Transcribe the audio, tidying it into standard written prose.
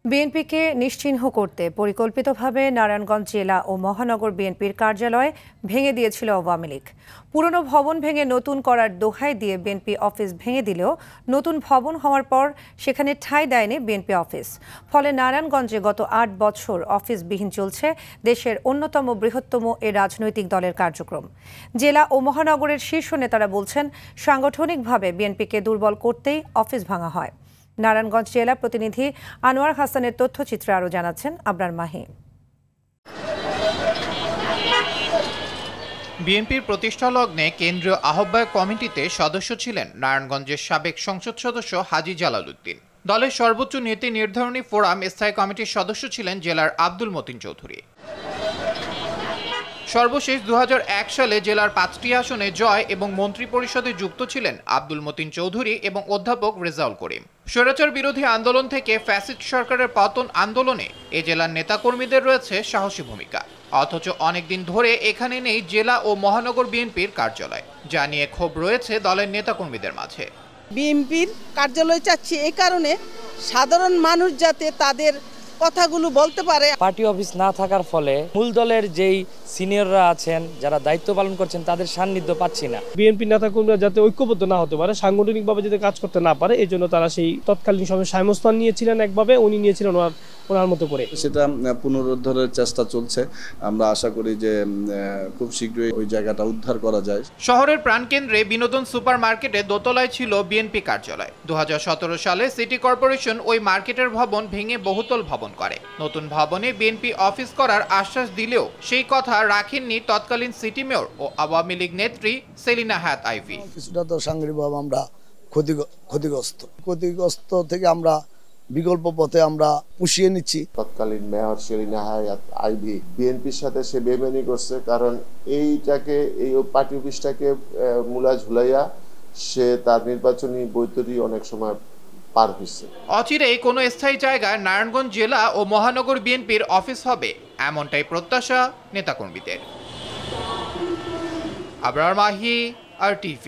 বিএনপিকে নিশ্চিহ্ন করতে পরিকল্পিতভাবে নারায়ণগঞ্জ জেলা ও মহানগর বিএনপির কার্যালয় ভেঙে দিয়েছিল আওয়ামী লীগ। পুরনো ভবন ভেঙে নতুন করার দোহাই দিয়ে বিএনপি অফিস ভেঙে দিলেও নতুন ভবন হওয়ার পর সেখানে ঠাঁই দেয়নি বিএনপি অফিস। ফলে নারায়ণগঞ্জে গত ৮ বছর অফিসবিহীন চলছে দেশের অন্যতম বৃহত্তম এ রাজনৈতিক দলের কার্যক্রম। জেলা ও মহানগরের শীর্ষ নেতারা বলছেন, সাংগঠনিকভাবে বিএনপিকে দুর্বল করতেই অফিস ভাঙা হয়। নারায়ণগঞ্জ জেলা প্রতিনিধি আনোয়ার হাসানের তথ্যচিত্রে আরও জানাচ্ছেন আবরার মাহি। বিএনপির প্রতিষ্ঠা লগ্নে কেন্দ্রীয় আহ্বায়ক কমিটিতে সদস্য ছিলেন নারায়ণগঞ্জের সাবেক সংসদ সদস্য হাজী জালাল উদ্দিন। দলের সর্বোচ্চ নীতি নির্ধারণী ফোরাম স্থায়ী কমিটির সদস্য ছিলেন জেলার আব্দুল মতিন চৌধুরী। সর্বশেষ ২০০১ সালে জেলার ৫টি আসনে জয় এবং মন্ত্রী পরিষদে যুক্ত ছিলেন আব্দুল মতিন চৌধুরী এবং অধ্যাপক রেজাউল করিম। স্বৈরাচার বিরোধী আন্দোলন থেকে ফ্যাসিস্ট সরকারের পতন আন্দোলনে এ জেলার নেতাকর্মীদের রয়েছে সাহসী ভূমিকা। অথচ অনেকদিন ধরে এখানে নেই জেলা ও মহানগর বিএনপির কার্যালয়, যা নিয়ে ক্ষোভ রয়েছে দলের নেতাকর্মীদের মাঝে। বিএনপির কার্যালয় চাচ্ছি এই কারণে, সাধারণ মানুষ যাতে তাদের কথাগুলো বলতে পারে। পার্টি অফিস না থাকার ফলে মূল দলের যেই সিনিয়ররা আছেন, যারা দায়িত্ব পালন করছেন, তাদের সান্নিধ্য পাচ্ছি না। বিএনপি নেতাকর্মীরা যাতে ঐক্যবদ্ধ না হতে পারে, সাংগঠনিকভাবে যাতে কাজ করতে না পারে, এই জন্য তারা সেই তৎকালীন সময় সাইমস্তান নিয়েছিলেন একভাবে, উনি নিয়েছিলেন ওনার মতো করে। সেটা পুনরুদ্ধারের চেষ্টা চলছে। আমরা আশা করি যে খুব শীঘ্রই ওই জায়গাটা উদ্ধার করা যায়। শহরের প্রাণকেন্দ্রে বিনোদন সুপার মার্কেটে দোতলায় ছিল বিএনপি কার্যালয়। ২০১৭ সালে সিটি কর্পোরেশন ওই মার্কেটের ভবন ভেঙে বহুতল ভবন করে নতুন ভবনে বিএনপি অফিস করার আশ্বাস দিলেও সেই কথা রাখেননি তৎকালীন সিটি মেয়র ও আওয়ামী লীগ নেত্রী সেলিনা হায়াৎ আইভী। কিছুটা তো সাংগঠনিকভাবে আমরা ক্ষতিগ্রস্ত থেকে আমরা বিকল্প পথে আমরা পুষিয়ে নিচ্ছি। তৎকালীন মেয়র সেলিনা হায়াৎ আইভী বিএনপির সাথে সে বেইমানি করছে, কারণ এই পার্টি অফিসটাকে মূলা ঝুলাইয়া সে তার নির্বাচনী বৈতরী অনেক সময় পার হয়েছে। অচিরেই কোনো স্থায়ী জায়গায় নারায়ণগঞ্জ জেলা ও মহানগর বিএনপির অফিস হবে, এমনটাই প্রত্যাশা নেতাকর্মীদের। আবরার মাহি, RTV।